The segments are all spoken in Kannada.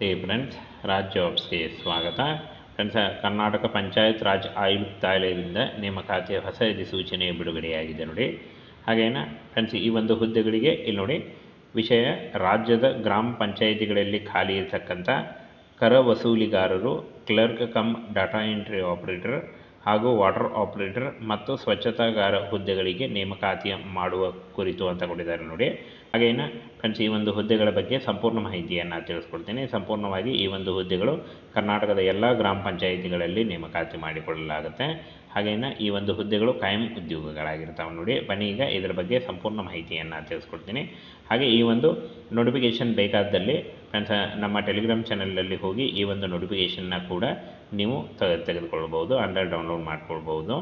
ಫ್ರೆಂಡ್ಸ್, ರಾಜ್ ಜಾಬ್ಸ್ಗೆ ಸ್ವಾಗತ. ಫ್ರೆಂಡ್ಸ್, ಕರ್ನಾಟಕ ಪಂಚಾಯತ್ ರಾಜ್ ಆಯುಕ್ತಾಲಯದಿಂದ ನೇಮಕಾತಿಯ ಹೊಸ ಅಧಿಸೂಚನೆ ಬಿಡುಗಡೆಯಾಗಿದೆ ನೋಡಿ. ಹಾಗೇನ ಫ್ರೆಂಡ್ಸ್, ಈ ಒಂದು ಹುದ್ದೆಗಳಿಗೆ ಇಲ್ಲಿ ನೋಡಿ, ವಿಷಯ ರಾಜ್ಯದ ಗ್ರಾಮ ಪಂಚಾಯಿತಿಗಳಲ್ಲಿ ಖಾಲಿ ಇರತಕ್ಕಂಥ ಕರ ವಸೂಲಿಗಾರರು, clerk cum data entry operator ಹಾಗೂ ವಾಟರ್ ಆಪರೇಟರ್ ಮತ್ತು ಸ್ವಚ್ಛತಾಗಾರ ಹುದ್ದೆಗಳಿಗೆ ನೇಮಕಾತಿ ಮಾಡುವ ಕುರಿತು ಅಂತ ಕೊಟ್ಟಿದ್ದಾರೆ ನೋಡಿ. ಹಾಗೇನ ಫ್ರೆಂಡ್ಸ್, ಈ ಒಂದು ಹುದ್ದೆಗಳ ಬಗ್ಗೆ ಸಂಪೂರ್ಣ ಮಾಹಿತಿಯನ್ನು ತಿಳಿಸ್ಕೊಡ್ತೀನಿ. ಸಂಪೂರ್ಣವಾಗಿ ಈ ಒಂದು ಹುದ್ದೆಗಳು ಕರ್ನಾಟಕದ ಎಲ್ಲ ಗ್ರಾಮ ಪಂಚಾಯಿತಿಗಳಲ್ಲಿ ನೇಮಕಾತಿ ಮಾಡಿಕೊಳ್ಳಲಾಗುತ್ತೆ. ಹಾಗೇನ ಈ ಒಂದು ಹುದ್ದೆಗಳು ಕಾಯಂ ಉದ್ಯೋಗಗಳಾಗಿರ್ತಾವೆ ನೋಡಿ. ಬನ್ನಿ ಈಗ ಇದರ ಬಗ್ಗೆ ಸಂಪೂರ್ಣ ಮಾಹಿತಿಯನ್ನು ತಿಳಿಸ್ಕೊಡ್ತೀನಿ. ಹಾಗೆ ಈ ಒಂದು ನೋಟಿಫಿಕೇಷನ್ ಬೇಕಾದಲ್ಲಿ ಫ್ರೆಂಡ್ಸ್, ನಮ್ಮ ಟೆಲಿಗ್ರಾಮ್ ಚಾನಲಲ್ಲಿ ಹೋಗಿ ಈ ಒಂದು ನೋಟಿಫಿಕೇಷನ್ನ ಕೂಡ ನೀವು ತೆಗೆದುಕೊಳ್ಬೋದು, ಅಂದರೆ ಡೌನ್ಲೋಡ್ ಮಾಡ್ಕೊಳ್ಬೋದು.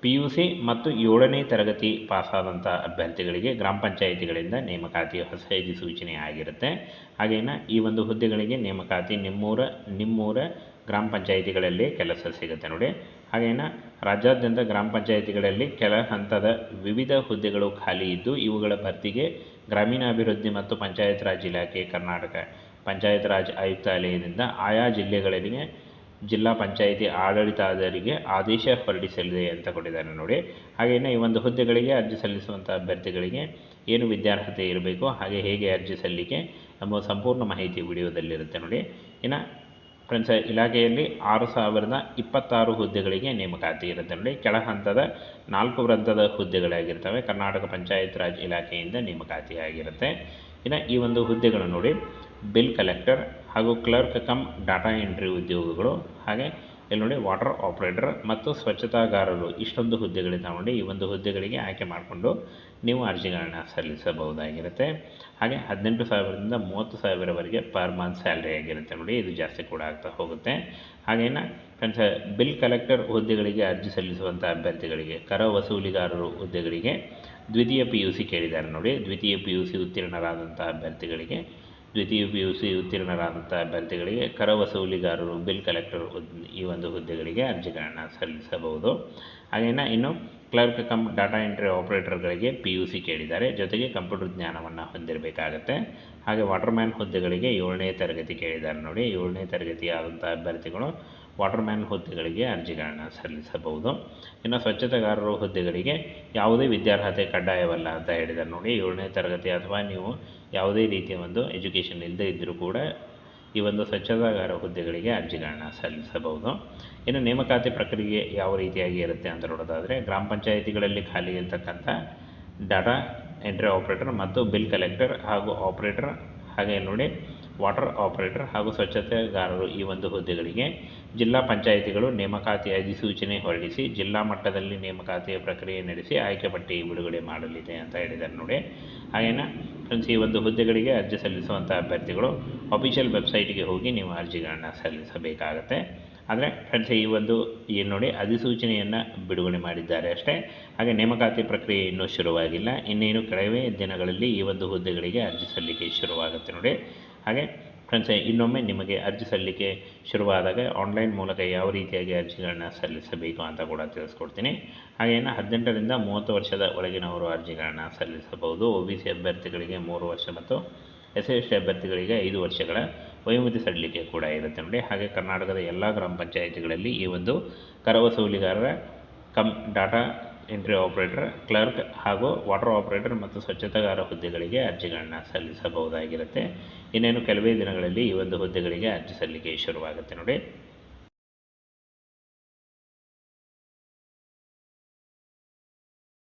PUC ಮತ್ತು 7ನೇ ತರಗತಿ ಪಾಸಾದಂಥ ಅಭ್ಯರ್ಥಿಗಳಿಗೆ ಗ್ರಾಮ ಪಂಚಾಯಿತಿಗಳಿಂದ ನೇಮಕಾತಿ ಹೊಸ ಅಧಿಸೂಚನೆ ಆಗಿರುತ್ತೆ. ಹಾಗೇನ ಈ ಒಂದು ಹುದ್ದೆಗಳಿಗೆ ನೇಮಕಾತಿ ನಿಮ್ಮೂರ ಗ್ರಾಮ ಪಂಚಾಯಿತಿಗಳಲ್ಲಿ ಕೆಲಸ ಸಿಗುತ್ತೆ ನೋಡಿ. ಹಾಗೇನ ರಾಜ್ಯಾದ್ಯಂತ ಗ್ರಾಮ ಪಂಚಾಯಿತಿಗಳಲ್ಲಿ ಕೆಳ ಹಂತದ ವಿವಿಧ ಹುದ್ದೆಗಳು ಖಾಲಿ ಇದ್ದು, ಇವುಗಳ ಭರ್ತಿಗೆ ಗ್ರಾಮೀಣಾಭಿವೃದ್ಧಿ ಮತ್ತು ಪಂಚಾಯತ್ ರಾಜ್ ಇಲಾಖೆ, ಕರ್ನಾಟಕ ಪಂಚಾಯತ್ ರಾಜ್ ಆಯುಕ್ತಾಲಯದಿಂದ ಆಯಾ ಜಿಲ್ಲೆಗಳಿಗೆ ಜಿಲ್ಲಾ ಪಂಚಾಯಿತಿ ಆಡಳಿತಾಧಿಕಾರಿಗೆ ಆದೇಶ ಹೊರಡಿಸಲಿದೆ ಅಂತ ಕೊಟ್ಟಿದ್ದಾರೆ ನೋಡಿ. ಹಾಗೆಯೇ ಈ ಒಂದು ಹುದ್ದೆಗಳಿಗೆ ಅರ್ಜಿ ಸಲ್ಲಿಸುವಂಥ ಅಭ್ಯರ್ಥಿಗಳಿಗೆ ಏನು ವಿದ್ಯಾರ್ಹತೆ ಇರಬೇಕು, ಹಾಗೆ ಹೇಗೆ ಅರ್ಜಿ ಸಲ್ಲಿಕೆ ಎಂಬ ಸಂಪೂರ್ಣ ಮಾಹಿತಿ ವಿಡಿಯೋದಲ್ಲಿರುತ್ತೆ ನೋಡಿ. ಇನ್ನು ಫ್ರೆಂಡ್ಸ್, ಇಲಾಖೆಯಲ್ಲಿ 6026 ಹುದ್ದೆಗಳಿಗೆ ನೇಮಕಾತಿ ಇರುತ್ತೆ ನೋಡಿ. ಕೆಳ ಹಂತದ 4 ವೃತ್ತದ ಹುದ್ದೆಗಳಾಗಿರ್ತವೆ. ಕರ್ನಾಟಕ ಪಂಚಾಯತ್ ರಾಜ್ ಇಲಾಖೆಯಿಂದ ನೇಮಕಾತಿ ಆಗಿರುತ್ತೆ. ಇನ್ನು ಈ ಒಂದು ಹುದ್ದೆಗಳು ನೋಡಿ, ಬಿಲ್ ಕಲೆಕ್ಟರ್ ಹಾಗೂ ಕ್ಲರ್ಕ್ ಕಮ್ ಡಾಟಾ ಎಂಟ್ರಿ ಉದ್ಯೋಗಗಳು, ಹಾಗೆ ಇಲ್ಲಿ ನೋಡಿ ವಾಟರ್ ಆಪರೇಟರ್ ಮತ್ತು ಸ್ವಚ್ಛತಾಗಾರರು, ಇಷ್ಟೊಂದು ಹುದ್ದೆಗಳಿದ್ದಾವೆ ನೋಡಿ. ಈ ಒಂದು ಹುದ್ದೆಗಳಿಗೆ ಆಯ್ಕೆ ಮಾಡಿಕೊಂಡು ನೀವು ಅರ್ಜಿಗಳನ್ನು ಸಲ್ಲಿಸಬಹುದಾಗಿರುತ್ತೆ. ಹಾಗೆ 18,000ದಿಂದ 30,000ವರೆಗೆ ಪರ್ ಮಂತ್ ಸ್ಯಾಲ್ರಿ ಆಗಿರುತ್ತೆ ನೋಡಿ. ಇದು ಜಾಸ್ತಿ ಕೂಡ ಆಗ್ತಾ ಹೋಗುತ್ತೆ. ಹಾಗೇನ ಫ್ರೆಂಡ್ಸ್, ಬಿಲ್ ಕಲೆಕ್ಟರ್ ಹುದ್ದೆಗಳಿಗೆ ಅರ್ಜಿ ಸಲ್ಲಿಸುವಂಥ ಅಭ್ಯರ್ಥಿಗಳಿಗೆ, ಕರ ವಸೂಲಿಗಾರರು ಹುದ್ದೆಗಳಿಗೆ ದ್ವಿತೀಯ PUC ಕೇಳಿದ್ದಾರೆ ನೋಡಿ. ದ್ವಿತೀಯ PUC ಉತ್ತೀರ್ಣರಾದಂಥ ಅಭ್ಯರ್ಥಿಗಳಿಗೆ ಕರ ವಸೂಲಿಗಾರರು, ಬಿಲ್ ಕಲೆಕ್ಟರ್ ಈ ಒಂದು ಹುದ್ದೆಗಳಿಗೆ ಅರ್ಜಿಗಳನ್ನು ಸಲ್ಲಿಸಬಹುದು. ಹಾಗೇನ ಇನ್ನು ಕ್ಲರ್ಕ್ ಕಮ್ ಡಾಟಾ ಎಂಟ್ರಿ ಆಪರೇಟರ್ಗಳಿಗೆ PUC ಕೇಳಿದ್ದಾರೆ, ಜೊತೆಗೆ ಕಂಪ್ಯೂಟರ್ ಜ್ಞಾನವನ್ನು ಹೊಂದಿರಬೇಕಾಗತ್ತೆ. ಹಾಗೆ ವಾಟರ್ಮ್ಯಾನ್ ಹುದ್ದೆಗಳಿಗೆ 7ನೇ ತರಗತಿ ಕೇಳಿದ್ದಾರೆ ನೋಡಿ. 7ನೇ ತರಗತಿ ಆದಂಥ ಅಭ್ಯರ್ಥಿಗಳು ವಾಟರ್ಮ್ಯಾನ್ ಹುದ್ದೆಗಳಿಗೆ ಅರ್ಜಿಗಳನ್ನು ಸಲ್ಲಿಸಬಹುದು. ಇನ್ನು ಸ್ವಚ್ಛತೆಗಾರರು ಹುದ್ದೆಗಳಿಗೆ ಯಾವುದೇ ವಿದ್ಯಾರ್ಹತೆ ಕಡ್ಡಾಯವಲ್ಲ ಅಂತ ಹೇಳಿದ್ದಾರೆ ನೋಡಿ. 7ನೇ ತರಗತಿ ಅಥವಾ ನೀವು ಯಾವುದೇ ರೀತಿಯ ಒಂದು ಎಜುಕೇಷನ್ ಇಲ್ಲದೇ ಇದ್ದರೂ ಕೂಡ ಈ ಒಂದು ಸ್ವಚ್ಛತಾಗಾರ ಹುದ್ದೆಗಳಿಗೆ ಅರ್ಜಿಗಳನ್ನು ಸಲ್ಲಿಸಬಹುದು. ಇನ್ನು ನೇಮಕಾತಿ ಪ್ರಕ್ರಿಯೆ ಯಾವ ರೀತಿಯಾಗಿ ಇರುತ್ತೆ ಅಂತ ನೋಡೋದಾದರೆ, ಗ್ರಾಮ ಪಂಚಾಯಿತಿಗಳಲ್ಲಿ ಖಾಲಿ ಇರತಕ್ಕಂಥ ಡಾಟಾ ಎಂಟ್ರಿ ಆಪರೇಟರ್ ಮತ್ತು ಬಿಲ್ ಕಲೆಕ್ಟರ್ ಹಾಗೂ ಆಪರೇಟರ್, ಹಾಗೆ ನೋಡಿ ವಾಟರ್ ಆಪರೇಟರ್ ಹಾಗೂ ಸ್ವಚ್ಛತೆಗಾರರು ಈ ಒಂದು ಹುದ್ದೆಗಳಿಗೆ ಜಿಲ್ಲಾ ಪಂಚಾಯಿತಿಗಳು ನೇಮಕಾತಿ ಅಧಿಸೂಚನೆ ಹೊರಡಿಸಿ ಜಿಲ್ಲಾ ಮಟ್ಟದಲ್ಲಿ ನೇಮಕಾತಿಯ ಪ್ರಕ್ರಿಯೆ ನಡೆಸಿ ಆಯ್ಕೆ ಪಟ್ಟಿ ಬಿಡುಗಡೆ ಮಾಡಲಿದೆ ಅಂತ ಹೇಳಿದ್ದಾರೆ ನೋಡಿ. ಹಾಗೇನ ಫ್ರೆಂಡ್ಸ್, ಈ ಒಂದು ಹುದ್ದೆಗಳಿಗೆ ಅರ್ಜಿ ಸಲ್ಲಿಸುವಂಥ ಅಭ್ಯರ್ಥಿಗಳು ಅಫಿಷಿಯಲ್ ವೆಬ್ಸೈಟ್ಗೆ ಹೋಗಿ ನೀವು ಅರ್ಜಿಗಳನ್ನು ಸಲ್ಲಿಸಬೇಕಾಗತ್ತೆ. ಆದರೆ ಫ್ರೆಂಡ್ಸ್, ಈ ಒಂದು ಏನು ನೋಡಿ ಅಧಿಸೂಚನೆಯನ್ನು ಬಿಡುಗಡೆ ಮಾಡಿದ್ದಾರೆ ಅಷ್ಟೇ. ಹಾಗೆ ನೇಮಕಾತಿ ಪ್ರಕ್ರಿಯೆ ಇನ್ನೂ ಶುರುವಾಗಿಲ್ಲ. ಇನ್ನೇನು ಕೆಲವೇ ದಿನಗಳಲ್ಲಿ ಈ ಒಂದು ಹುದ್ದೆಗಳಿಗೆ ಅರ್ಜಿ ಸಲ್ಲಿಕೆ ಶುರುವಾಗುತ್ತೆ ನೋಡಿ. ಹಾಗೆ ಫ್ರೆಂಡ್ಸ್, ಇನ್ನೊಮ್ಮೆ ನಿಮಗೆ ಅರ್ಜಿ ಸಲ್ಲಿಕೆ ಶುರುವಾದಾಗ ಆನ್ಲೈನ್ ಮೂಲಕ ಯಾವ ರೀತಿಯಾಗಿ ಅರ್ಜಿಗಳನ್ನು ಸಲ್ಲಿಸಬೇಕು ಅಂತ ಕೂಡ ತಿಳಿಸ್ಕೊಡ್ತೀನಿ. ಹಾಗೇನು 18ರಿಂದ 30 ವರ್ಷದ ಒಳಗಿನವರು ಅರ್ಜಿಗಳನ್ನು ಸಲ್ಲಿಸಬಹುದು. OBC ಅಭ್ಯರ್ಥಿಗಳಿಗೆ 3 ವರ್ಷ ಮತ್ತು SC/ST ಅಭ್ಯರ್ಥಿಗಳಿಗೆ 5 ವರ್ಷಗಳ ವಯೋಮಿತಿ ಸಡಿಲಿಕೆ ಕೂಡ ಇರುತ್ತೆ ನೋಡಿ. ಹಾಗೆ ಕರ್ನಾಟಕದ ಎಲ್ಲ ಗ್ರಾಮ ಪಂಚಾಯಿತಿಗಳಲ್ಲಿ ಈ ಒಂದು ಕರ ವಸೂಲಿಗಾರರ cum data entry operator, clerk ಹಾಗೂ ವಾಟರ್ ಆಪರೇಟರ್ ಮತ್ತು ಸ್ವಚ್ಛತಾಗಾರ ಹುದ್ದೆಗಳಿಗೆ ಅರ್ಜಿಗಳನ್ನು ಸಲ್ಲಿಸಬಹುದಾಗಿರುತ್ತೆ. ಇನ್ನೇನು ಕೆಲವೇ ದಿನಗಳಲ್ಲಿ ಈ ಒಂದು ಹುದ್ದೆಗಳಿಗೆ ಅರ್ಜಿ ಸಲ್ಲಿಕೆ ಶುರುವಾಗುತ್ತೆ ನೋಡಿ.